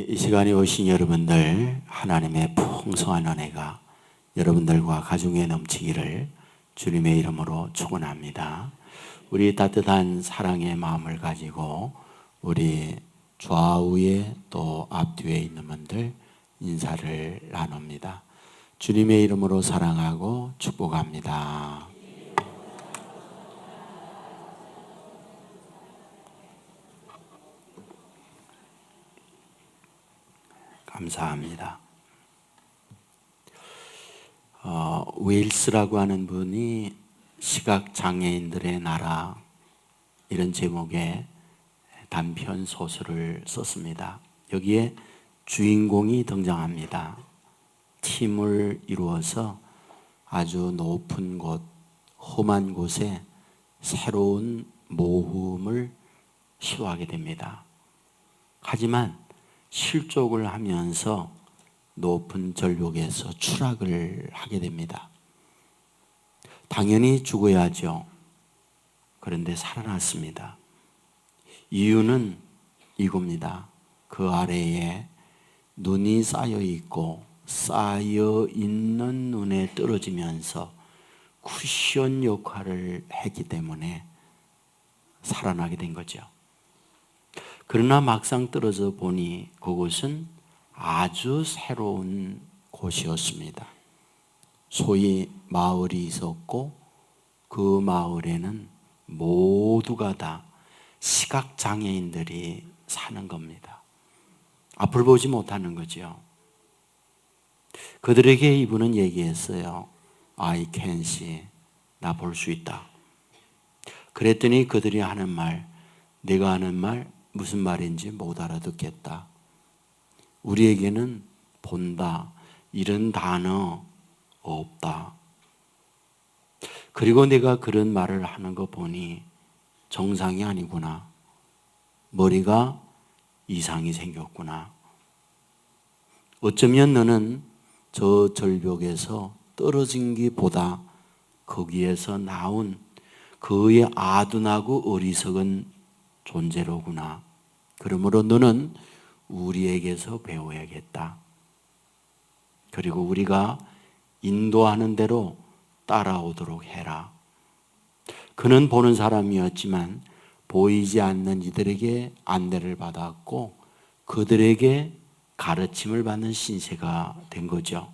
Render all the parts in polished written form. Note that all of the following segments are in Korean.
이 시간에 오신 여러분들, 하나님의 풍성한 은혜가 여러분들과 가정에 넘치기를 주님의 이름으로 축원합니다. 우리 따뜻한 사랑의 마음을 가지고 우리 좌우에 또 앞뒤에 있는 분들 인사를 나눕니다. 주님의 이름으로 사랑하고 축복합니다. 감사합니다. 웨일스라고 하는 분이 시각장애인들의 나라 이런 제목의 단편 소설을 썼습니다. 여기에 주인공이 등장합니다. 팀을 이루어서 아주 높은 곳, 험한 곳에 새로운 모험을 시도하게 됩니다. 하지만 실족을 하면서 높은 절벽에서 추락을 하게 됩니다. 당연히 죽어야죠. 그런데 살아났습니다. 이유는 이겁니다. 그 아래에 눈이 쌓여 있고 쌓여 있는 눈에 떨어지면서 쿠션 역할을 했기 때문에 살아나게 된 거죠. 그러나 막상 떨어져 보니 그곳은 아주 새로운 곳이었습니다. 소위 마을이 있었고 그 마을에는 모두가 다 시각장애인들이 사는 겁니다. 앞을 보지 못하는 거죠. 그들에게 이분은 얘기했어요. I can see. 나 볼 수 있다. 그랬더니 그들이 하는 말, 내가 하는 말 무슨 말인지 못 알아듣겠다. 우리에게는 본다 이런 단어 없다. 그리고 내가 그런 말을 하는 거 보니 정상이 아니구나. 머리가 이상이 생겼구나. 어쩌면 너는 저 절벽에서 떨어진 것보다 거기에서 나온 그의 아둔하고 어리석은 존재로구나. 그러므로 너는 우리에게서 배워야겠다. 그리고 우리가 인도하는 대로 따라오도록 해라. 그는 보는 사람이었지만 보이지 않는 이들에게 안내를 받았고 그들에게 가르침을 받는 신세가 된 거죠.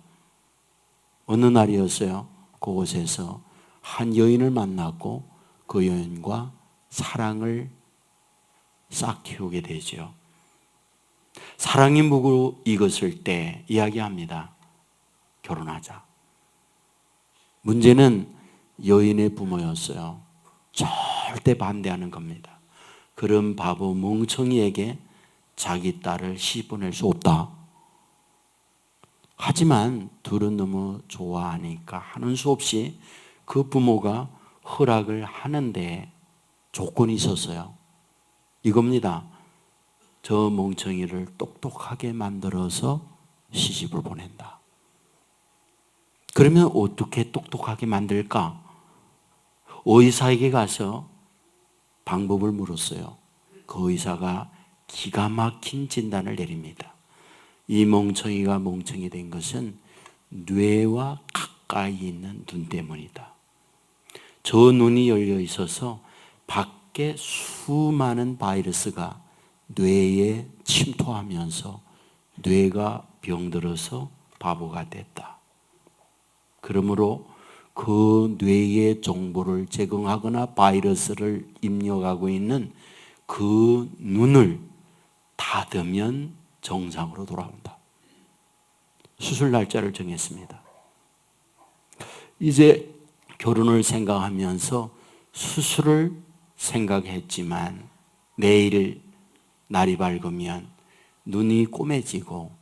어느 날이었어요. 그곳에서 한 여인을 만났고 그 여인과 사랑을 싹 틔우게 되죠. 사랑이 무르익었을 때 이야기합니다. 결혼하자. 문제는 여인의 부모였어요. 절대 반대하는 겁니다. 그런 바보 멍청이에게 자기 딸을 시집보낼 수 없다. 하지만 둘은 너무 좋아하니까 하는 수 없이 그 부모가 허락을 하는데 조건이 있었어요. 이겁니다. 저 멍청이를 똑똑하게 만들어서 시집을 보낸다. 그러면 어떻게 똑똑하게 만들까? 의사에게 가서 방법을 물었어요. 그 의사가 기가 막힌 진단을 내립니다. 이 멍청이가 멍청이 된 것은 뇌와 가까이 있는 눈 때문이다. 저 눈이 열려 있어서 밖에 수많은 바이러스가 뇌에 침투하면서 뇌가 병들어서 바보가 됐다. 그러므로 그 뇌의 정보를 제공하거나 바이러스를 입력하고 있는 그 눈을 닫으면 정상으로 돌아온다. 수술 날짜를 정했습니다. 이제 결혼을 생각하면서 수술을 생각했지만 내일 날이 밝으면 눈이 꼬매지고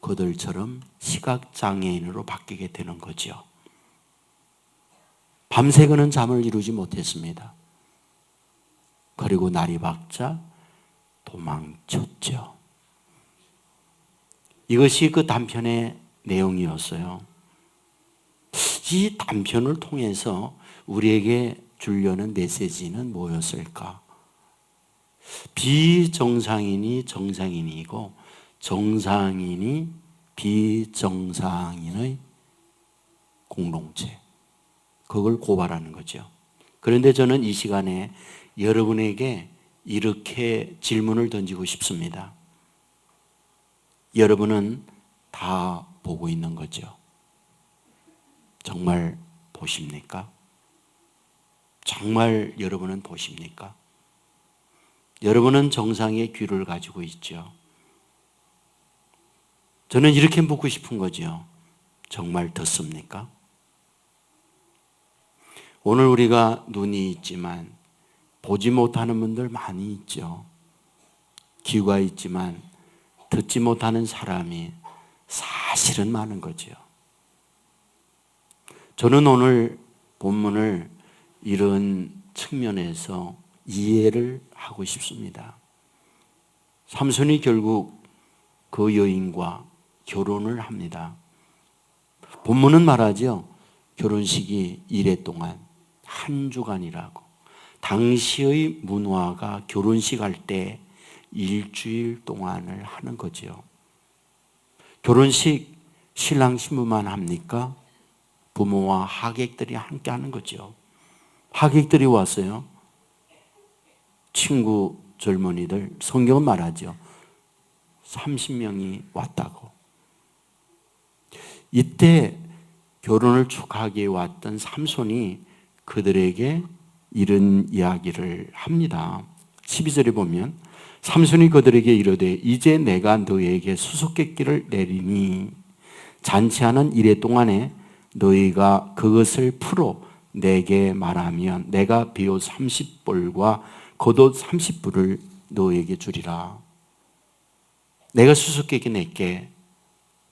그들처럼 시각장애인으로 바뀌게 되는 거죠. 밤새 그는 잠을 이루지 못했습니다. 그리고 날이 밝자 도망쳤죠. 이것이 그 단편의 내용이었어요. 이 단편을 통해서 우리에게 주려는 메시지는 뭐였을까? 비정상인이 정상인이고 정상인이 비정상인의 공동체, 그걸 고발하는 거죠. 그런데 저는 이 시간에 여러분에게 이렇게 질문을 던지고 싶습니다. 여러분은 다 보고 있는 거죠. 정말 보십니까? 정말 여러분은 보십니까? 여러분은 정상의 귀를 가지고 있죠. 저는 이렇게 묻고 싶은 거죠. 정말 듣습니까? 오늘 우리가 눈이 있지만 보지 못하는 분들 많이 있죠. 귀가 있지만 듣지 못하는 사람이 사실은 많은 거죠. 저는 오늘 본문을 이런 측면에서 이해를 하고 싶습니다. 삼손이 결국 그 여인과 결혼을 합니다. 본문은 말하죠. 결혼식이 1회 동안 한 주간이라고. 당시의 문화가 결혼식 할 때 일주일 동안을 하는 거죠. 결혼식 신랑 신부만 합니까? 부모와 하객들이 함께 하는 거죠. 하객들이 왔어요. 친구 젊은이들, 성경은 말하죠. 30명이 왔다고. 이때 결혼을 축하하기 왔던 삼손이 그들에게 이런 이야기를 합니다. 12절에 보면 삼손이 그들에게 이르되 이제 내가 너에게 수수께끼를 내리니 잔치하는 이래 동안에 너희가 그것을 풀어 내게 말하면 내가 비옷 30벌과 겉옷 30불을 너에게 주리라. 내가 수수께끼 낼게.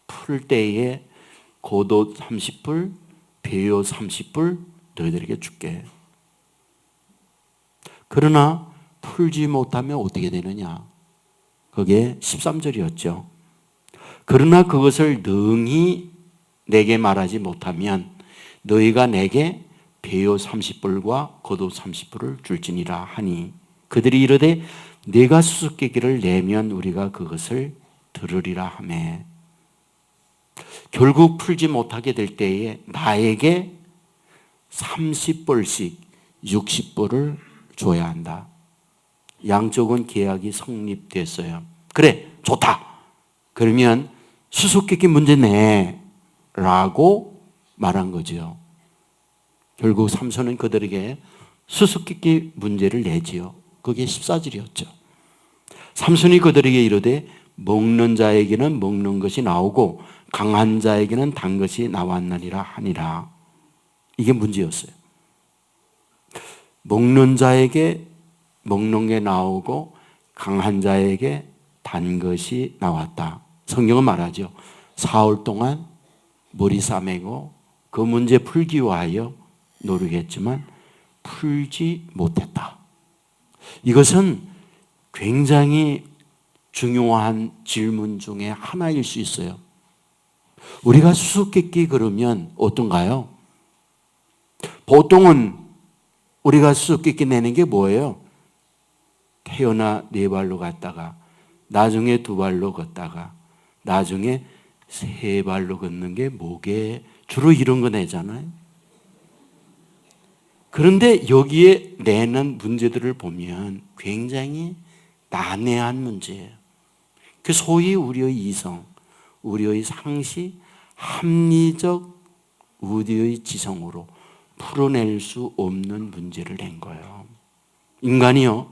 풀 때에 겉옷 30불, 비옷 30불 너희들에게 줄게. 그러나 풀지 못하면 어떻게 되느냐? 그게 13절이었죠. 그러나 그것을 능히 내게 말하지 못하면 너희가 내게 비옷 30불과 겉옷 30불을 줄지니라 하니 그들이 이르되 네가 수수께끼를 내면 우리가 그것을 들으리라 하매 결국 풀지 못하게 될 때에 나에게 30불씩 60불을 줘야 한다. 양쪽은 계약이 성립됐어요. 그래, 좋다. 그러면 수수께끼 문제 내 라고 말한 거죠. 결국 삼손은 그들에게 수수께끼 문제를 내지요. 그게 14절이었죠. 삼손이 그들에게 이르되 먹는 자에게는 먹는 것이 나오고 강한 자에게는 단 것이 나왔느니라 하니라. 이게 문제였어요. 먹는 자에게 먹는 게 나오고 강한 자에게 단 것이 나왔다. 성경은 말하죠. 사흘 동안 머리 싸매고 그 문제 풀기 위하여 노력했지만 풀지 못했다. 이것은 굉장히 중요한 질문 중에 하나일 수 있어요. 우리가 수수께끼 그러면 어떤가요? 보통은 우리가 수수께끼 내는 게 뭐예요? 태어나 4발로 갔다가 나중에 2발로 걷다가 나중에 3발로 걷는 게 뭐게? 주로 이런 거 내잖아요. 그런데 여기에 내는 문제들을 보면 굉장히 난해한 문제예요. 그 소위 우리의 이성, 우리의 상식, 합리적 우리의 지성으로 풀어낼 수 없는 문제를 낸 거예요. 인간이요,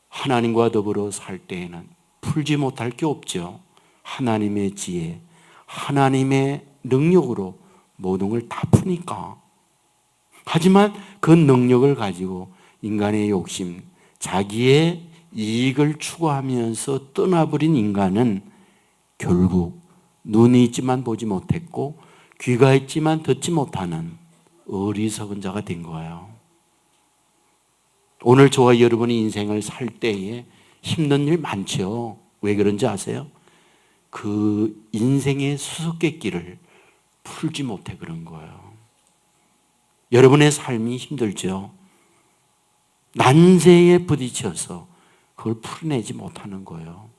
하나님과 더불어 살 때에는 풀지 못할 게 없죠. 하나님의 지혜, 하나님의 능력으로 모든 걸 다 푸니까. 하지만 그 능력을 가지고 인간의 욕심, 자기의 이익을 추구하면서 떠나버린 인간은 결국 눈이 있지만 보지 못했고 귀가 있지만 듣지 못하는 어리석은 자가 된 거예요. 오늘 저와 여러분이 인생을 살 때에 힘든 일 많죠. 왜 그런지 아세요? 그 인생의 수수께끼를 풀지 못해 그런 거예요. 여러분의 삶이 힘들죠. 난제에 부딪혀서 그걸 풀어내지 못하는 거예요.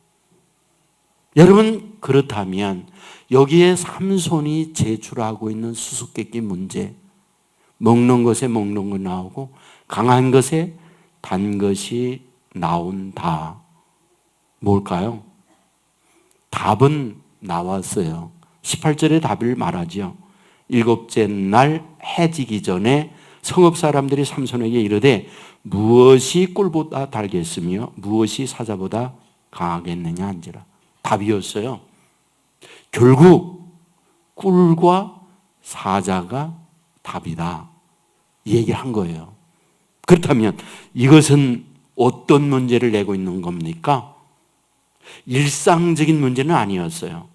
여러분, 그렇다면 여기에 삼손이 제출하고 있는 수수께끼 문제, 먹는 것에 먹는 거 나오고 강한 것에 단 것이 나온다. 뭘까요? 답은 나왔어요. 18절에 답을 말하죠. 일곱째 날 해지기 전에 성읍 사람들이 삼손에게 이르되 무엇이 꿀보다 달겠으며 무엇이 사자보다 강하겠느냐 한지라. 답이었어요. 결국 꿀과 사자가 답이다, 이 얘기를 한 거예요. 그렇다면 이것은 어떤 문제를 내고 있는 겁니까? 일상적인 문제는 아니었어요.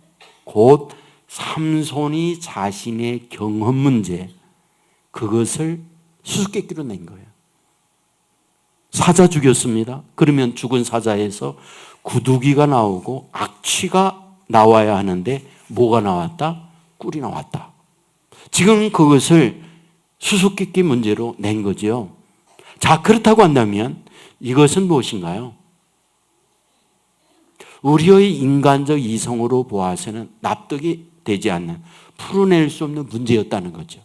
곧 삼손이 자신의 경험 문제, 그것을 수수께끼로 낸 거예요. 사자 죽였습니다. 그러면 죽은 사자에서 구두기가 나오고 악취가 나와야 하는데 뭐가 나왔다? 꿀이 나왔다. 지금 그것을 수수께끼 문제로 낸 거죠. 자, 그렇다고 한다면 이것은 무엇인가요? 우리의 인간적 이성으로 보아서는 납득이 되지 않는, 풀어낼 수 없는 문제였다는 거죠.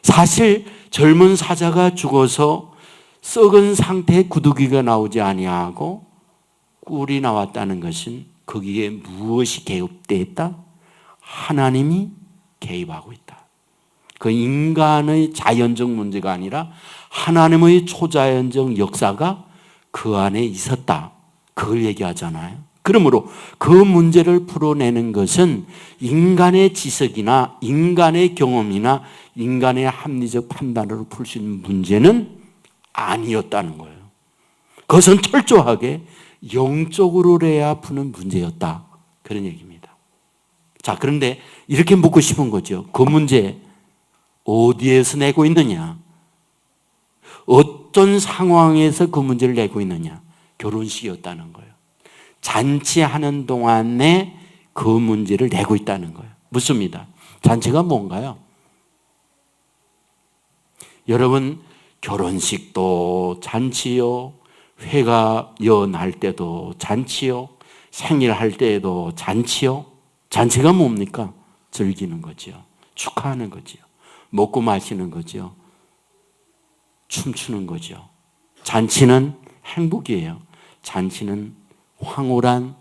사실 젊은 사자가 죽어서 썩은 상태의 구두기가 나오지 아니하고 꿀이 나왔다는 것은 거기에 무엇이 개입되어 있다? 하나님이 개입하고 있다. 그 인간의 자연적 문제가 아니라 하나님의 초자연적 역사가 그 안에 있었다, 그걸 얘기하잖아요. 그러므로 그 문제를 풀어내는 것은 인간의 지식이나 인간의 경험이나 인간의 합리적 판단으로 풀 수 있는 문제는 아니었다는 거예요. 그것은 철저하게 영적으로 해야 푸는 문제였다, 그런 얘기입니다. 자, 그런데 이렇게 묻고 싶은 거죠. 그 문제 어디에서 내고 있느냐? 어떤 상황에서 그 문제를 내고 있느냐? 결혼식이었다는 거예요. 잔치하는 동안에 그 문제를 내고 있다는 거예요. 묻습니다. 잔치가 뭔가요? 여러분, 결혼식도 잔치요, 회가 연할 때도 잔치요, 생일할 때에도 잔치요. 잔치가 뭡니까? 즐기는 거죠. 축하하는 거죠. 먹고 마시는 거죠. 춤추는 거죠. 잔치는 행복이에요. 잔치는 황홀한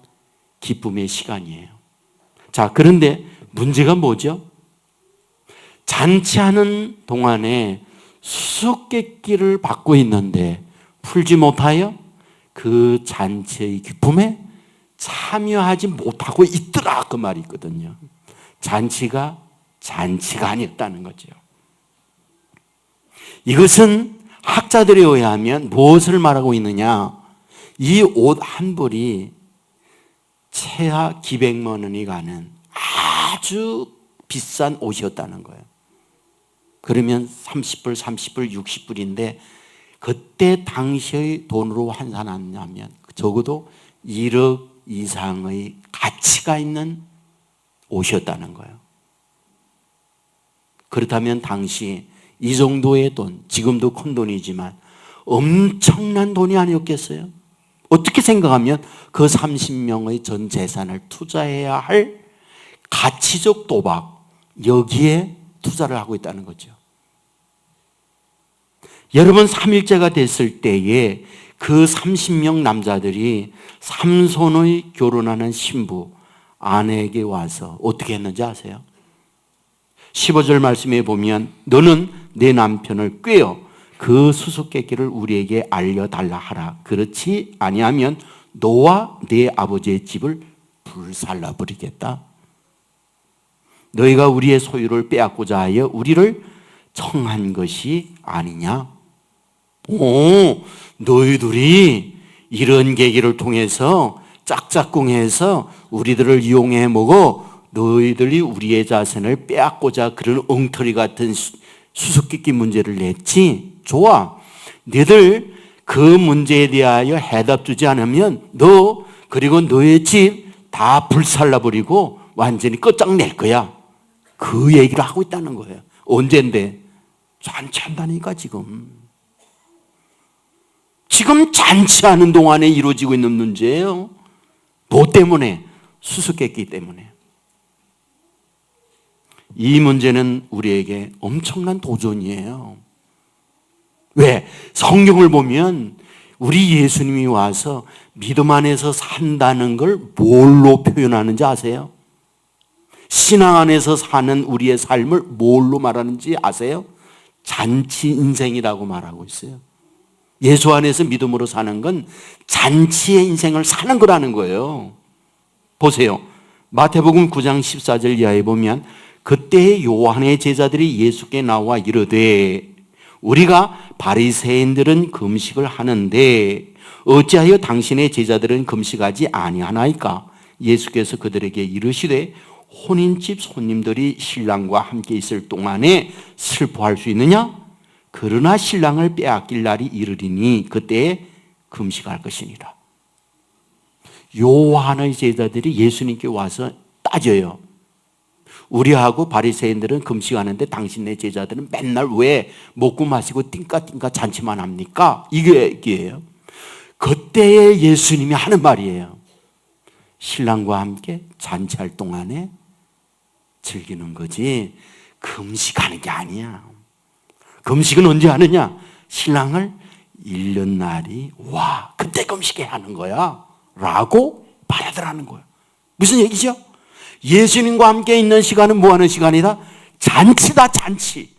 기쁨의 시간이에요. 자, 그런데 문제가 뭐죠? 잔치하는 동안에 수수께끼를 받고 있는데 풀지 못하여 그 잔치의 기쁨에 참여하지 못하고 있더라, 그 말이 있거든요. 잔치가 아니었다는 거죠. 이것은 학자들에 의하면 무엇을 말하고 있느냐? 이 옷 한 벌이 최하 기백만 원이 가는 아주 비싼 옷이었다는 거예요. 그러면 30불, 30불, 60불인데 그때 당시의 돈으로 환산하면 적어도 1억 이상의 가치가 있는 옷이었다는 거예요. 그렇다면 당시 이 정도의 돈, 지금도 큰 돈이지만 엄청난 돈이 아니었겠어요? 어떻게 생각하면 그 30명의 전 재산을 투자해야 할 가치적 도박, 여기에 투자를 하고 있다는 거죠. 여러분, 3일째가 됐을 때에 그 30명 남자들이 삼손의 결혼하는 신부 아내에게 와서 어떻게 했는지 아세요? 15절 말씀에 보면 너는 내 남편을 꾀어 그 수수께끼를 우리에게 알려달라 하라. 그렇지 아니하면 너와 네 아버지의 집을 불살라 버리겠다. 너희가 우리의 소유를 빼앗고자 하여 우리를 청한 것이 아니냐? 너희들이 이런 계기를 통해서 짝짝꿍해서 우리들을 이용해 먹어 너희들이 우리의 자산을 빼앗고자 그런 엉터리 같은 수수께끼 문제를 냈지? 좋아. 너희들 그 문제에 대하여 해답 주지 않으면 너 그리고 너의 집 다 불살라버리고 완전히 끝장낼 거야. 그 얘기를 하고 있다는 거예요. 언젠데? 잔치한다니까 지금 잔치하는 동안에 이루어지고 있는 문제예요. 뭐 때문에? 수수께끼 때문에. 이 문제는 우리에게 엄청난 도전이에요. 왜? 성경을 보면 우리 예수님이 와서 믿음 안에서 산다는 걸 뭘로 표현하는지 아세요? 신앙 안에서 사는 우리의 삶을 뭘로 말하는지 아세요? 잔치 인생이라고 말하고 있어요. 예수 안에서 믿음으로 사는 건 잔치의 인생을 사는 거라는 거예요. 보세요. 마태복음 9장 14절 이하에 보면 그때 요한의 제자들이 예수께 나와 이르되 우리가 바리새인들은 금식을 하는데 어찌하여 당신의 제자들은 금식하지 아니하나이까? 예수께서 그들에게 이르시되 혼인집 손님들이 신랑과 함께 있을 동안에 슬퍼할 수 있느냐? 그러나 신랑을 빼앗길 날이 이르리니 그때에 금식할 것이니라. 요한의 제자들이 예수님께 와서 따져요. 우리하고 바리새인들은 금식하는데 당신네 제자들은 맨날 왜 먹고 마시고 띵까띵까 잔치만 합니까? 이게 얘기예요. 그때에 예수님이 하는 말이에요. 신랑과 함께 잔치할 동안에 즐기는 거지 금식하는 게 아니야. 금식은 언제 하느냐? 신랑을 1년 날이 와 그때 금식해야 하는 거야 라고 말하더라는 거예요. 무슨 얘기죠? 예수님과 함께 있는 시간은 뭐 하는 시간이다? 잔치다, 잔치.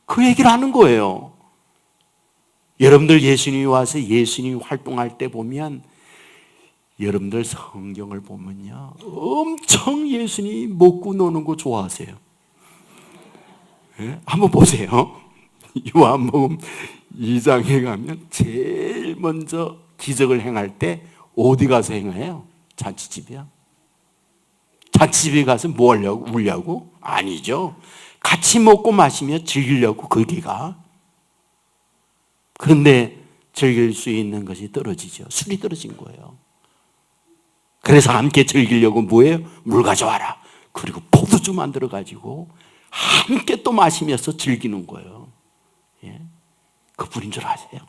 그 얘기를 하는 거예요. 여러분들 예수님이 와서 예수님이 활동할 때 보면 여러분들 성경을 보면요 엄청 예수님이 먹고 노는 거 좋아하세요. 네? 한번 보세요. 요한복음 2장에 가면 제일 먼저 기적을 행할 때 어디 가서 행해요? 잔치집이야. 잔치집에 가서 뭐 하려고? 울려고? 아니죠. 같이 먹고 마시며 즐기려고 거기가. 그런데 즐길 수 있는 것이 떨어지죠. 술이 떨어진 거예요. 그래서 함께 즐기려고 뭐예요? 물 가져와라. 그리고 포도주 만들어 가지고 함께 또 마시면서 즐기는 거예요. 예? 그뿐인 줄 아세요?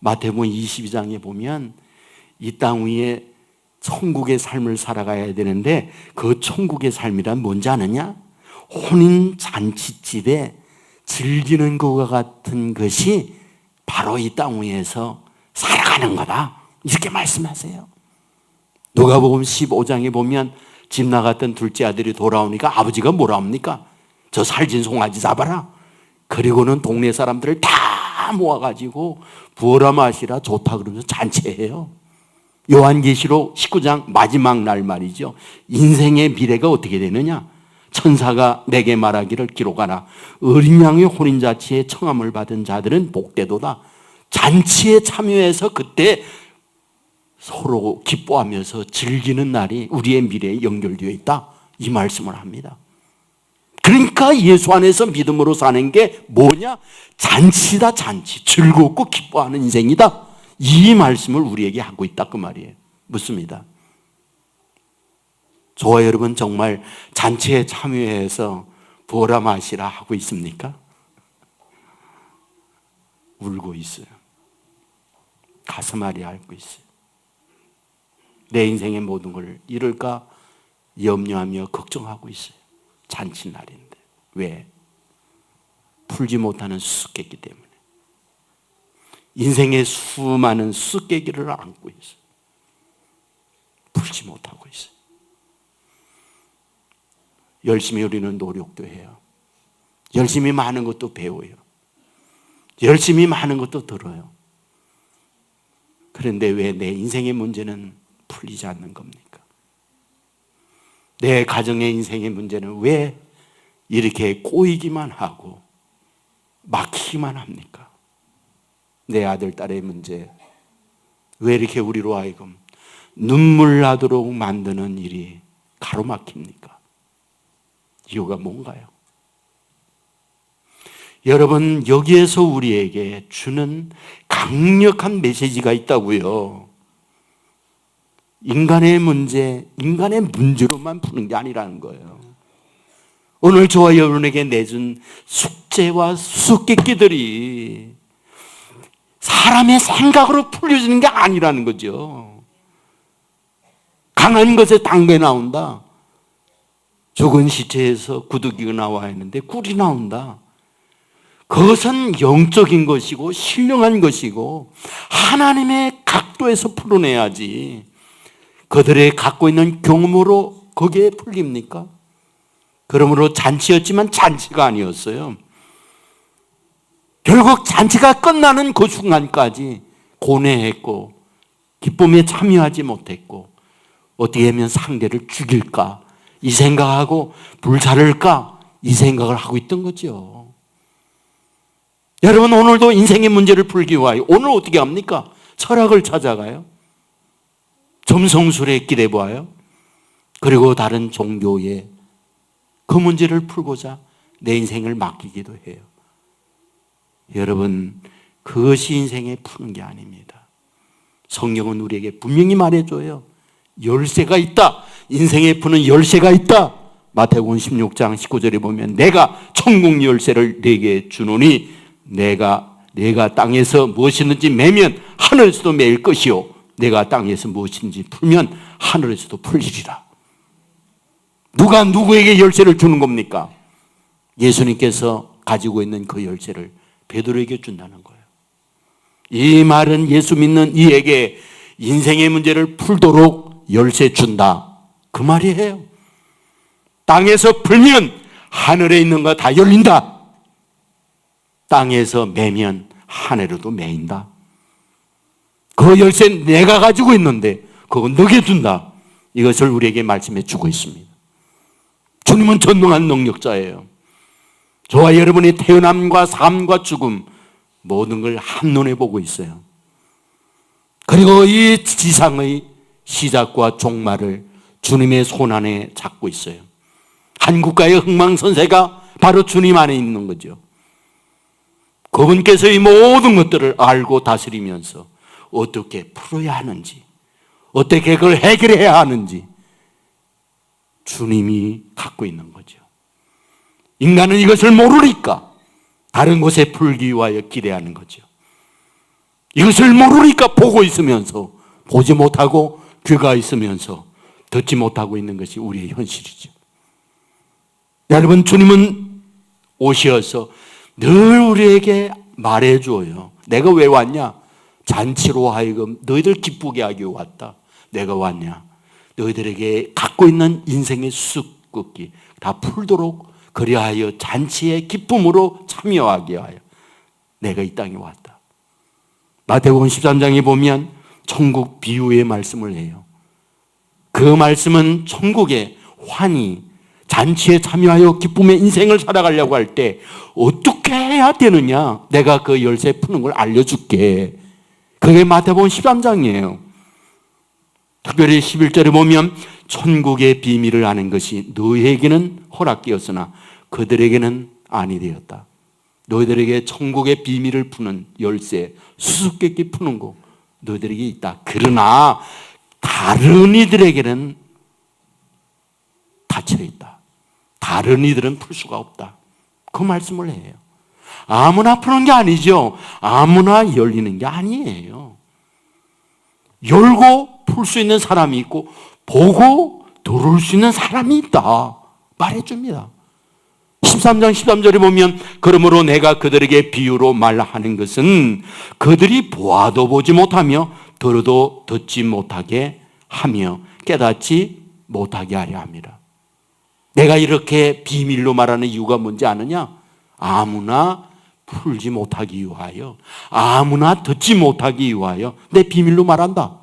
마태복음 22장에 보면 이 땅 위에 천국의 삶을 살아가야 되는데 그 천국의 삶이란 뭔지 아느냐? 혼인 잔치집에 즐기는 것과 같은 것이 바로 이 땅 위에서 살아가는 거다. 이렇게 말씀하세요. 누가복음 15장에 보면 집 나갔던 둘째 아들이 돌아오니까 아버지가 뭐라 합니까? 저 살진 송아지 잡아라. 그리고는 동네 사람들을 다 모아가지고 부어라 마시라 좋다 그러면서 잔치해요. 요한계시록 19장 마지막 날 말이죠. 인생의 미래가 어떻게 되느냐? 천사가 내게 말하기를 기록하라. 어린 양의 혼인잔치에 청함을 받은 자들은 복되도다. 잔치에 참여해서 그때 서로 기뻐하면서 즐기는 날이 우리의 미래에 연결되어 있다. 이 말씀을 합니다. 그러니까 예수 안에서 믿음으로 사는 게 뭐냐? 잔치다, 잔치. 즐겁고 기뻐하는 인생이다. 이 말씀을 우리에게 하고 있다 그 말이에요. 묻습니다. 저와 여러분 정말 잔치에 참여해서 부어라 마시라 하고 있습니까? 울고 있어요. 가슴 앓이 앓고 있어요. 내 인생의 모든 걸 잃을까 염려하며 걱정하고 있어요. 잔치날인데. 왜? 풀지 못하는 수수께끼 때문에. 인생의 수많은 수수께끼를 안고 있어요. 풀지 못하고 있어요. 열심히 우리는 노력도 해요. 열심히 많은 것도 배워요. 열심히 많은 것도 들어요. 그런데 왜 내 인생의 문제는 풀리지 않는 겁니까? 내 가정의 인생의 문제는 왜 이렇게 꼬이기만 하고 막히기만 합니까? 내 아들, 딸의 문제 왜 이렇게 우리로 하여금 눈물 나도록 만드는 일이 가로막힙니까? 이유가 뭔가요? 여러분, 여기에서 우리에게 주는 강력한 메시지가 있다고요. 인간의 문제로만 푸는 게 아니라는 거예요. 오늘 저와 여러분에게 내준 숙제와 수수께끼들이 사람의 생각으로 풀려지는 게 아니라는 거죠. 강한 것에 단 게 나온다. 죽은 시체에서 구더기가 나와야 하는데 꿀이 나온다. 그것은 영적인 것이고 신령한 것이고 하나님의 각도에서 풀어내야지. 그들의 갖고 있는 경험으로 거기에 풀립니까? 그러므로 잔치였지만 잔치가 아니었어요. 결국 잔치가 끝나는 그 순간까지 고뇌했고 기쁨에 참여하지 못했고 어떻게 하면 상대를 죽일까 이 생각하고 불사를까 이 생각을 하고 있던 거죠. 여러분 오늘도 인생의 문제를 풀기 위하여 오늘 어떻게 합니까? 철학을 찾아가요. 점성술의 길에 보아요. 그리고 다른 종교에 그 문제를 풀고자 내 인생을 맡기기도 해요. 여러분 그것이 인생에 푸는 게 아닙니다. 성경은 우리에게 분명히 말해줘요. 열쇠가 있다. 인생에 푸는 열쇠가 있다. 마태복음 16장 19절에 보면 내가 천국 열쇠를 네게 주노니 내가 땅에서 무엇이든지 매면 하늘에서도 매일 것이요 내가 땅에서 무엇인지 풀면 하늘에서도 풀리리라. 누가 누구에게 열쇠를 주는 겁니까? 예수님께서 가지고 있는 그 열쇠를 베드로에게 준다는 거예요. 이 말은 예수 믿는 이에게 인생의 문제를 풀도록 열쇠 준다 그 말이에요. 땅에서 풀면 하늘에 있는 거 다 열린다. 땅에서 매면 하늘에도 매인다. 그 열쇠 내가 가지고 있는데 그건 너에게 준다. 이것을 우리에게 말씀해 주고 있습니다. 주님은 전능한 능력자예요. 저와 여러분의 태어남과 삶과 죽음 모든 걸 한눈에 보고 있어요. 그리고 이 지상의 시작과 종말을 주님의 손안에 잡고 있어요. 한 국가의 흥망선쇠가 바로 주님 안에 있는 거죠. 그분께서 이 모든 것들을 알고 다스리면서 어떻게 풀어야 하는지, 어떻게 그걸 해결해야 하는지 주님이 갖고 있는 거죠. 인간은 이것을 모르니까 다른 곳에 풀기 위하여 기대하는 거죠. 이것을 모르니까 보고 있으면서 보지 못하고 귀가 있으면서 듣지 못하고 있는 것이 우리의 현실이죠. 여러분 주님은 오셔서 늘 우리에게 말해줘요. 내가 왜 왔냐? 잔치로 하여금 너희들 기쁘게 하기 왔다. 내가 왔냐? 너희들에게 갖고 있는 인생의 수수께끼 다 풀도록 그리하여 잔치의 기쁨으로 참여하게 하여 내가 이 땅에 왔다. 마태복음 13장에 보면 천국 비유의 말씀을 해요. 그 말씀은 천국의 환희, 잔치에 참여하여 기쁨의 인생을 살아가려고 할 때 어떻게 해야 되느냐? 내가 그 열쇠 푸는 걸 알려줄게. 그게 마태복음 13장이에요. 특별히 11절에 보면 천국의 비밀을 아는 것이 너희에게는 허락되었으나 그들에게는 아니 되었다. 너희들에게 천국의 비밀을 푸는 열쇠, 수수께끼 푸는 거 너희들에게 있다. 그러나 다른 이들에게는 닫혀 있다. 다른 이들은 풀 수가 없다. 그 말씀을 해요. 아무나 푸는 게 아니죠. 아무나 열리는 게 아니에요. 열고 풀 수 있는 사람이 있고 보고 들어올 수 있는 사람이 있다 말해줍니다. 13장 13절에 보면 그러므로 내가 그들에게 비유로 말하는 것은 그들이 보아도 보지 못하며 들어도 듣지 못하게 하며 깨닫지 못하게 하려 합니다. 내가 이렇게 비밀로 말하는 이유가 뭔지 아느냐? 아무나 풀지 못하기 위하여, 아무나 듣지 못하기 위하여 내 비밀로 말한다.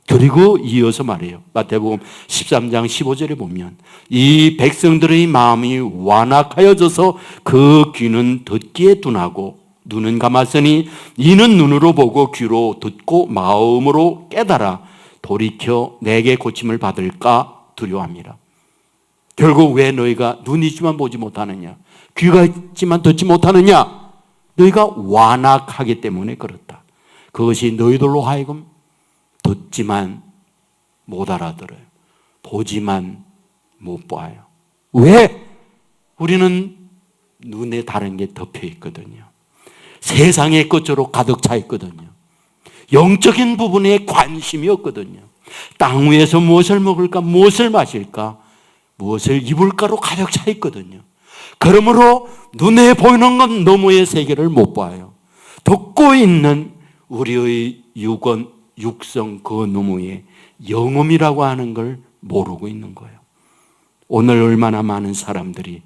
그리고 이어서 말해요. 마태복음 13장 15절에 보면 이 백성들의 마음이 완악하여져서 그 귀는 듣기에 둔하고 눈은 감았으니 이는 눈으로 보고 귀로 듣고 마음으로 깨달아 돌이켜 내게 고침을 받을까 두려워합니다. 결국 왜 너희가 눈이 있지만 보지 못하느냐? 귀가 있지만 듣지 못하느냐? 너희가 완악하기 때문에 그렇다. 그것이 너희들로 하여금 듣지만 못 알아들어요. 보지만 못 봐요. 왜? 우리는 눈에 다른 게 덮여 있거든요. 세상의 것으로 가득 차 있거든요. 영적인 부분에 관심이 없거든요. 땅 위에서 무엇을 먹을까, 무엇을 마실까, 무엇을 입을까로 가득 차 있거든요. 그러므로 눈에 보이는 건 너머의 세계를 못 봐요. 덮고 있는 우리의 육성 그 너머의 영음이라고 하는 걸 모르고 있는 거예요. 오늘 얼마나 많은 사람들이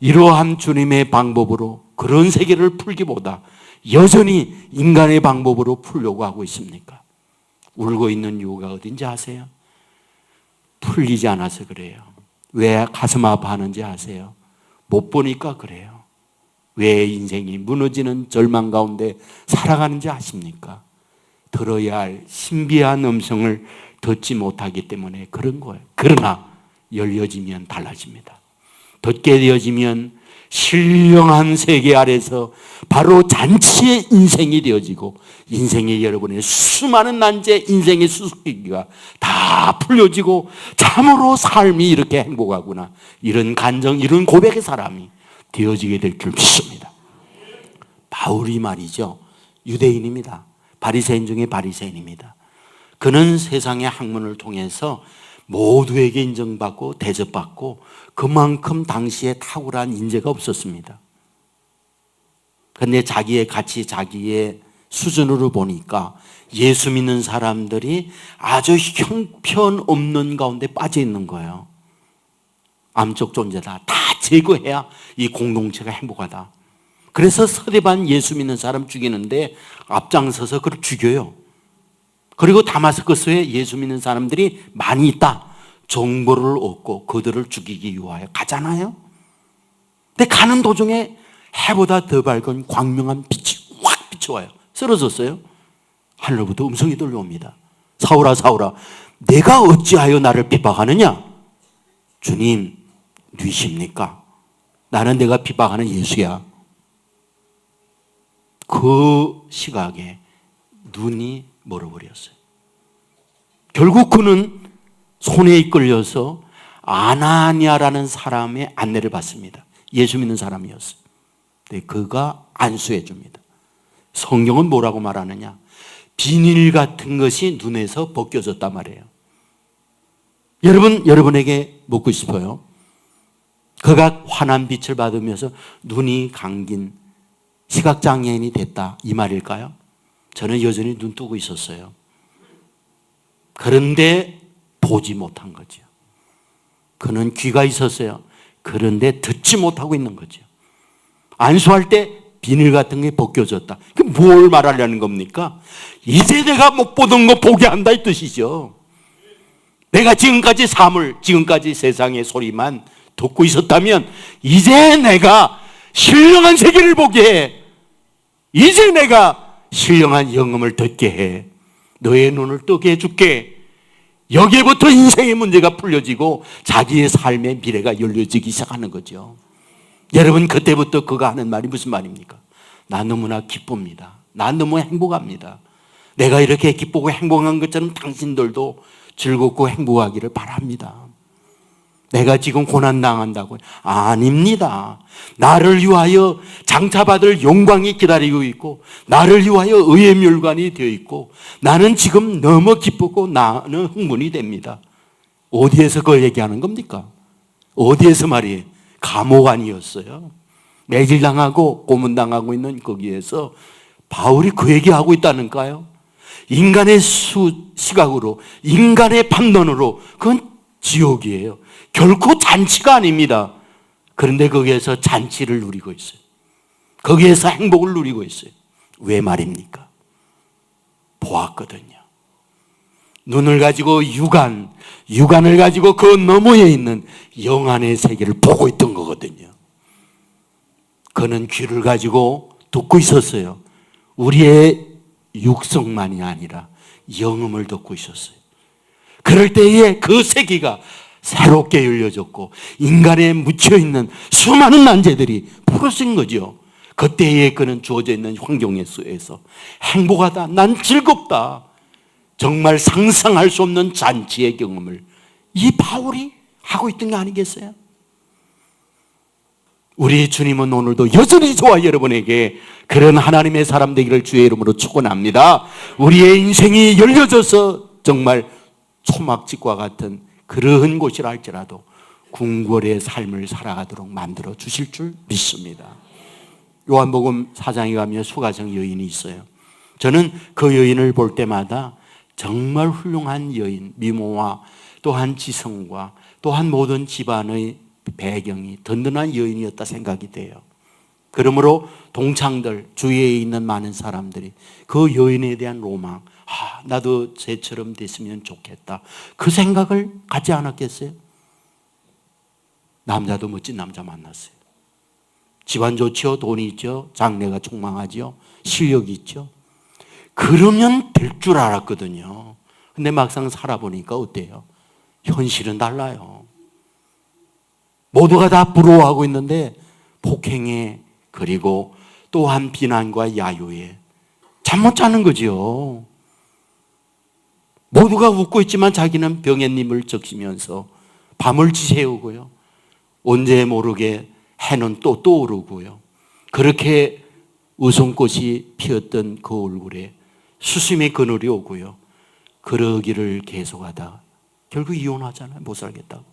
이러한 주님의 방법으로 그런 세계를 풀기보다 여전히 인간의 방법으로 풀려고 하고 있습니까? 울고 있는 이유가 어딘지 아세요? 풀리지 않아서 그래요. 왜 가슴 아파하는지 아세요? 못 보니까 그래요. 왜 인생이 무너지는 절망 가운데 살아가는지 아십니까? 들어야 할 신비한 음성을 듣지 못하기 때문에 그런 거예요. 그러나 열려지면 달라집니다. 듣게 되어지면 신령한 세계 아래서 바로 잔치의 인생이 되어지고 인생의 여러분의 수많은 난제, 인생의 수수께끼가 다 풀려지고 참으로 삶이 이렇게 행복하구나, 이런 간정, 이런 고백의 사람이 되어지게 될 줄 믿습니다. 바울이 말이죠, 유대인입니다. 바리새인 중에 바리새인입니다. 그는 세상의 학문을 통해서 모두에게 인정받고 대접받고 그만큼 당시에 탁월한 인재가 없었습니다. 그런데 자기의 가치, 자기의 수준으로 보니까 예수 믿는 사람들이 아주 형편없는 가운데 빠져 있는 거예요. 암적 존재다. 다 제거해야 이 공동체가 행복하다. 그래서 서대반 예수 믿는 사람 죽이는데 앞장서서 그를 죽여요. 그리고 다마스커스에 예수 믿는 사람들이 많이 있다. 정보를 얻고 그들을 죽이기 위하여 가잖아요. 근데 가는 도중에 해보다 더 밝은 광명한 빛이 확 비춰와요. 쓰러졌어요. 하늘로부터 음성이 들려옵니다. 사울아, 사울아, 내가 어찌하여 나를 비박하느냐? 주님, 누구십니까? 나는 내가 비박하는 예수야. 그 시각에 눈이 멀어버렸어요. 결국 그는 손에 이끌려서 아나니아라는 사람의 안내를 받습니다. 예수 믿는 사람이었어요. 근데 그가 안수해 줍니다. 성경은 뭐라고 말하느냐? 비닐 같은 것이 눈에서 벗겨졌단 말이에요. 여러분에게 묻고 싶어요. 그가 환한 빛을 받으면서 눈이 감긴 시각장애인이 됐다, 이 말일까요? 저는 여전히 눈 뜨고 있었어요. 그런데 보지 못한 거죠. 그는 귀가 있었어요. 그런데 듣지 못하고 있는 거죠. 안수할 때 비닐 같은 게 벗겨졌다. 뭘 말하려는 겁니까? 이제 내가 못 보던 거 보게 한다 이 뜻이죠. 내가 지금까지 지금까지 세상의 소리만 듣고 있었다면 이제 내가 신령한 세계를 보게 해. 이제 내가 신령한 영음을 듣게 해. 너의 눈을 뜨게 해줄게. 여기에부터 인생의 문제가 풀려지고 자기의 삶의 미래가 열려지기 시작하는 거죠. 여러분, 그때부터 그가 하는 말이 무슨 말입니까? 나 너무나 기쁩니다. 나 너무 행복합니다. 내가 이렇게 기쁘고 행복한 것처럼 당신들도 즐겁고 행복하기를 바랍니다. 내가 지금 고난당한다고요? 아닙니다. 나를 위하여 장차받을 영광이 기다리고 있고 나를 위하여 의의 멸관이 되어 있고 나는 지금 너무 기쁘고 나는 흥분이 됩니다. 어디에서 그걸 얘기하는 겁니까? 어디에서 말이에요? 감옥 아니었어요. 매질당하고 고문당하고 있는 거기에서 바울이 그 얘기하고 있다는가요? 인간의 시각으로, 인간의 판단으로 그건 지옥이에요. 결코 잔치가 아닙니다. 그런데 거기에서 잔치를 누리고 있어요. 거기에서 행복을 누리고 있어요. 왜 말입니까? 보았거든요. 눈을 가지고 육안을 가지고 그 너머에 있는 영안의 세계를 보고 있던 거거든요. 그는 귀를 가지고 듣고 있었어요. 우리의 육성만이 아니라 영음을 듣고 있었어요. 그럴 때에 그 세계가 새롭게 열려졌고 인간에 묻혀있는 수많은 난제들이 풀어진 거죠. 그때에 그는 주어져 있는 환경에 속에서 행복하다, 난 즐겁다, 정말 상상할 수 없는 잔치의 경험을 이 바울이 하고 있던 게 아니겠어요? 우리 주님은 오늘도 여전히 저와 여러분에게 그런 하나님의 사람 되기를 주의 이름으로 축원합니다. 우리의 인생이 열려져서 정말 초막집과 같은 그러한 곳이라 할지라도 궁궐의 삶을 살아가도록 만들어 주실 줄 믿습니다. 요한복음 4장에 가면 수가성 여인이 있어요. 저는 그 여인을 볼 때마다 정말 훌륭한 여인, 미모와 또한 지성과 또한 모든 집안의 배경이 든든한 여인이었다 생각이 돼요. 그러므로 동창들, 주위에 있는 많은 사람들이 그 여인에 대한 로망, 나도 쟤처럼 됐으면 좋겠다, 그 생각을 갖지 않았겠어요? 남자도 멋진 남자 만났어요. 집안 좋죠, 돈이 있죠, 장래가 촉망하죠, 실력이 있죠. 그러면 될 줄 알았거든요. 근데 막상 살아보니까 어때요? 현실은 달라요. 모두가 다 부러워하고 있는데 폭행에, 그리고 또한 비난과 야유에 잠 못 자는 거죠. 모두가 웃고 있지만 자기는 병해님을 적시면서 밤을 지새우고요, 언제 모르게 해는 또 떠오르고요, 그렇게 웃음꽃이 피었던 그 얼굴에 수심의 그늘이 오고요, 그러기를 계속하다 결국 이혼하잖아요. 못 살겠다고.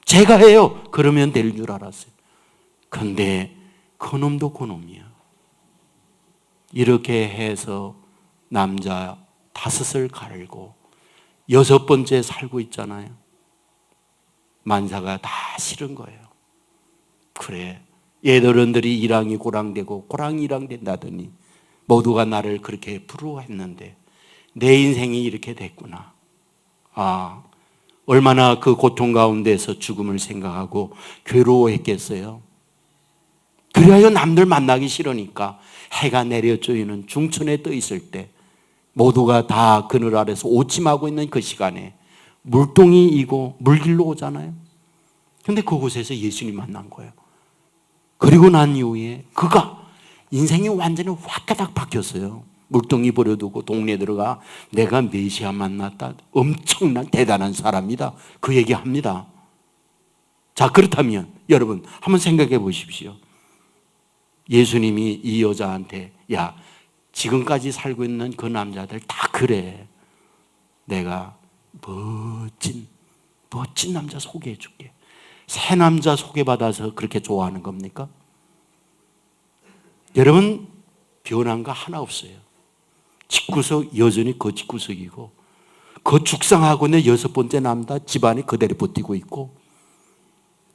제가 해요. 그러면 될 줄 알았어요. 근데 그놈도 그놈이야. 이렇게 해서 남자 5을 갈고 6번째 살고 있잖아요. 만사가 다 싫은 거예요. 그래, 얘들은들이 이랑이 고랑되고 고랑이 이랑된다더니 모두가 나를 그렇게 부러워했는데 내 인생이 이렇게 됐구나. 얼마나 그 고통 가운데서 죽음을 생각하고 괴로워했겠어요. 그리하여 남들 만나기 싫으니까 해가 내려 쪼이는 중천에 떠 있을 때 모두가 다 그늘 아래서 오침하고 있는 그 시간에 물동이 이고 물길로 오잖아요. 근데 그곳에서 예수님 만난 거예요. 그리고 난 이후에 그가 인생이 완전히 확가닥 바뀌었어요. 물동이 버려두고 동네 들어가 내가 메시아 만났다, 엄청난 대단한 사람이다, 그 얘기합니다. 자, 그렇다면 여러분 한번 생각해 보십시오. 예수님이 이 여자한테 야, 지금까지 살고 있는 그 남자들 다 그래, 내가 멋진 남자 소개해 줄게. 새 남자 소개받아서 그렇게 좋아하는 겁니까? 여러분, 변한 거 하나 없어요. 집구석 여전히 그 집구석이고, 그 죽상하고 있는 6번째 남자 집안이 그대로 버티고 있고,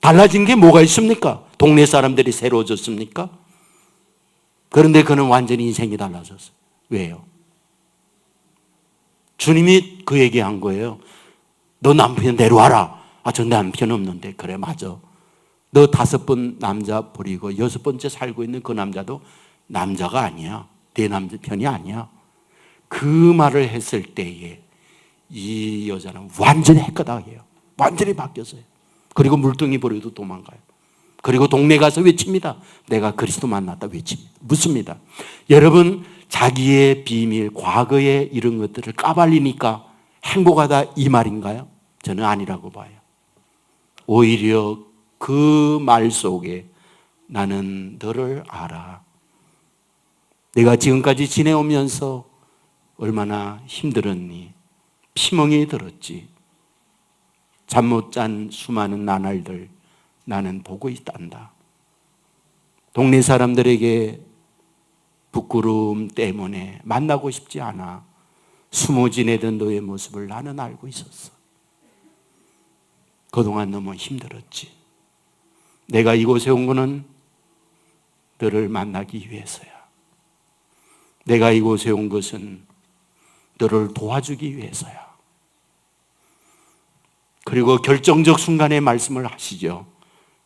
달라진 게 뭐가 있습니까? 동네 사람들이 새로워졌습니까? 그런데 그는 완전히 인생이 달라졌어요. 왜요? 주님이 그 얘기한 거예요. 너 남편 내려와라. 저 남편 없는데. 그래, 맞아. 너 5번 남자 버리고 6번째 살고 있는 그 남자도 남자가 아니야. 내 남편이 아니야. 그 말을 했을 때에 이 여자는 완전히 헷가닥이에요. 완전히 바뀌었어요. 그리고 물동이 버려도 도망가요. 그리고 동네 가서 외칩니다. 내가 그리스도 만났다 외칩니다. 묻습니다. 여러분, 자기의 비밀, 과거에 이런 것들을 까발리니까 행복하다 이 말인가요? 저는 아니라고 봐요. 오히려 그 말 속에 나는 너를 알아. 내가 지금까지 지내오면서 얼마나 힘들었니? 피멍이 들었지. 잠 못 잔 수많은 나날들 나는 보고 있단다. 동네 사람들에게 부끄러움 때문에 만나고 싶지 않아 숨어 지내던 너의 모습을 나는 알고 있었어. 그동안 너무 힘들었지. 내가 이곳에 온 거는 너를 만나기 위해서야. 내가 이곳에 온 것은 너를 도와주기 위해서야. 그리고 결정적 순간에 말씀을 하시죠.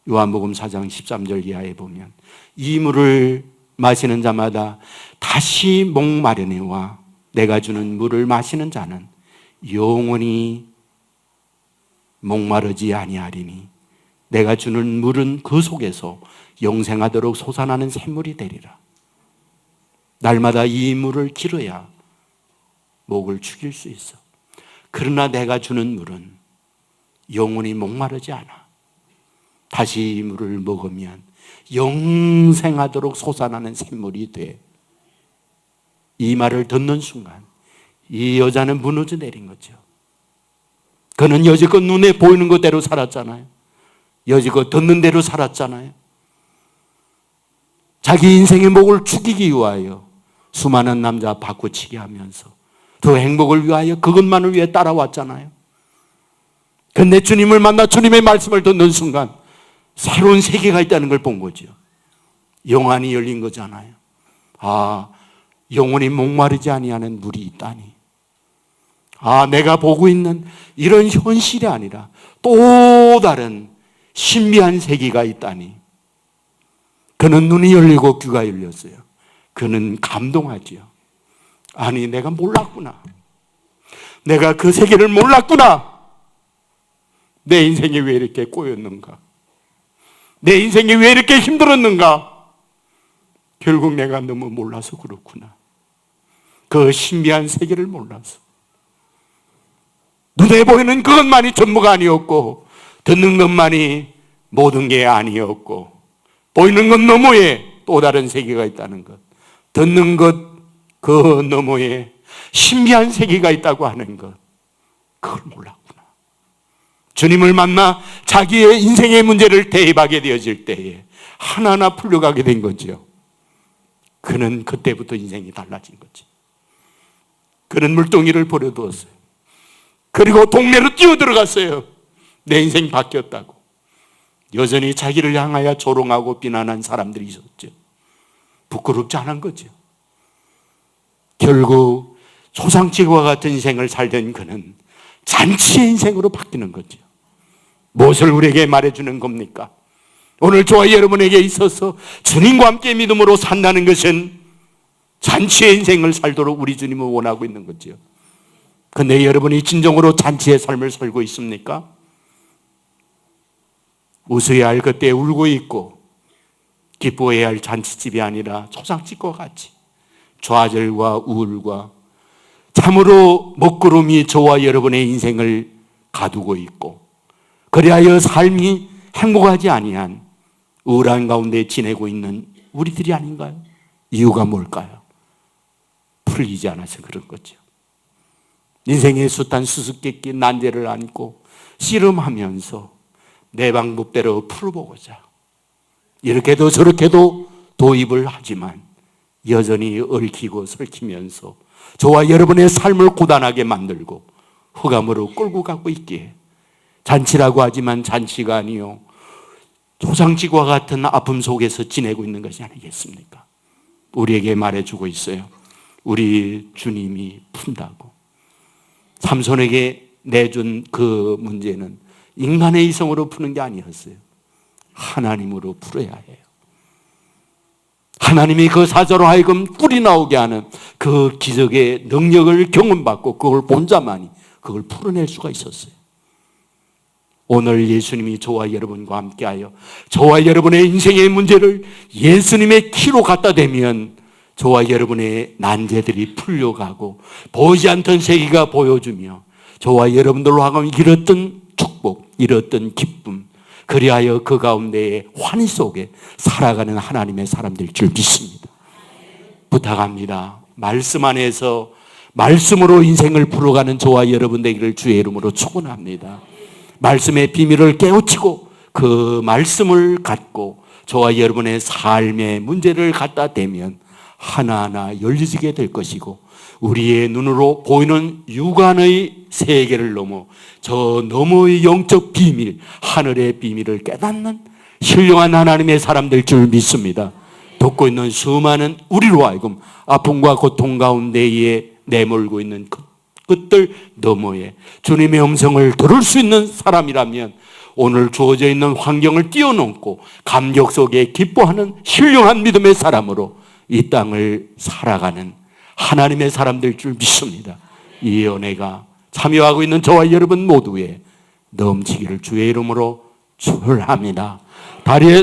요한복음 4장 13절 이하에 보면 이 물을 마시는 자마다 다시 목마르니와 내가 주는 물을 마시는 자는 영원히 목마르지 아니하리니 내가 주는 물은 그 속에서 영생하도록 솟아나는 샘물이 되리라. 날마다 이 물을 길어야 목을 죽일 수 있어. 그러나 내가 주는 물은 영원히 목마르지 않아. 다시 이 물을 먹으면 영생하도록 솟아나는 샘물이 돼. 이 말을 듣는 순간 이 여자는 무너져 내린 거죠. 그는 여지껏 눈에 보이는 것대로 살았잖아요. 여지껏 듣는 대로 살았잖아요. 자기 인생의 목을 죽이기 위하여 수많은 남자 바꾸치기 하면서 그 행복을 위하여 그것만을 위해 따라왔잖아요. 그런데 주님을 만나 주님의 말씀을 듣는 순간 새로운 세계가 있다는 걸 본 거죠. 영안이 열린 거잖아요. 아, 영혼이 목마르지 아니하는 물이 있다니. 아, 내가 보고 있는 이런 현실이 아니라 또 다른 신비한 세계가 있다니. 그는 눈이 열리고 귀가 열렸어요. 그는 감동하지요. 아니, 내가 몰랐구나. 내가 그 세계를 몰랐구나. 내 인생이 왜 이렇게 꼬였는가? 내 인생이 왜 이렇게 힘들었는가? 결국 내가 너무 몰라서 그렇구나. 그 신비한 세계를 몰라서. 눈에 보이는 그것만이 전부가 아니었고, 듣는 것만이 모든 게 아니었고, 보이는 것 너머에 또 다른 세계가 있다는 것, 듣는 것 그 너머에 신비한 세계가 있다고 하는 것, 그걸 몰랐구나. 주님을 만나 자기의 인생의 문제를 대입하게 되어질 때에 하나하나 풀려가게 된 거죠. 그는 그때부터 인생이 달라진 거지. 그는 물동이를 버려두었어요. 그리고 동네로 뛰어들어갔어요. 내 인생 바뀌었다고. 여전히 자기를 향하여 조롱하고 비난한 사람들이 있었죠. 부끄럽지 않은 거죠. 결국 초상집과 같은 인생을 살던 그는 잔치의 인생으로 바뀌는 거죠. 무엇을 우리에게 말해주는 겁니까? 오늘 저와 여러분에게 있어서 주님과 함께 믿음으로 산다는 것은 잔치의 인생을 살도록 우리 주님은 원하고 있는 거죠. 그런데 여러분이 진정으로 잔치의 삶을 살고 있습니까? 웃어야 할 그때 울고 있고 기뻐해야 할 잔치집이 아니라 초상집과 같이 좌절과 우울과 참으로 먹구름이 저와 여러분의 인생을 가두고 있고 그리하여 삶이 행복하지 아니한 우울한 가운데 지내고 있는 우리들이 아닌가요? 이유가 뭘까요? 풀리지 않아서 그런 거죠. 인생의 숱한 수수께끼 난제를 안고 씨름하면서 내 방법대로 풀어보고자 이렇게도 저렇게도 도입을 하지만 여전히 얽히고 설키면서 저와 여러분의 삶을 고단하게 만들고 흑암으로 끌고 가고 있기에 잔치라고 하지만 잔치가 아니요 초상집과 같은 아픔 속에서 지내고 있는 것이 아니겠습니까? 우리에게 말해주고 있어요. 우리 주님이 푼다고. 삼손에게 내준 그 문제는 인간의 이성으로 푸는 게 아니었어요. 하나님으로 풀어야 해요. 하나님이 그 사자로 하여금 꿀이 나오게 하는 그 기적의 능력을 경험받고 그걸 본 자만이 그걸 풀어낼 수가 있었어요. 오늘 예수님이 저와 여러분과 함께하여 저와 여러분의 인생의 문제를 예수님의 키로 갖다 대면 저와 여러분의 난제들이 풀려가고 보이지 않던 세계가 보여주며 저와 여러분들로 하여금 잃었던 축복, 잃었던 기쁨, 그리하여 그 가운데에 환희 속에 살아가는 하나님의 사람들 줄 믿습니다. 부탁합니다. 말씀 안에서 말씀으로 인생을 풀어가는 저와 여러분 되기를 주의 이름으로 축원합니다. 말씀의 비밀을 깨우치고 그 말씀을 갖고 저와 여러분의 삶의 문제를 갖다 대면 하나하나 열리게 될 것이고 우리의 눈으로 보이는 육안의 세계를 넘어 저 너머의 영적 비밀, 하늘의 비밀을 깨닫는 신령한 하나님의 사람들 줄 믿습니다. 듣고 있는 수많은 우리로 하여금 아픔과 고통 가운데에 내몰고 있는 그것들 너머에 주님의 음성을 들을 수 있는 사람이라면 오늘 주어져 있는 환경을 뛰어넘고 감격 속에 기뻐하는 신령한 믿음의 사람으로 이 땅을 살아가는 하나님의 사람들 줄 믿습니다. 이 은혜가 참여하고 있는 저와 여러분 모두에 넘치기를 주의 이름으로 축원합니다.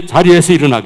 자리에서 일어나기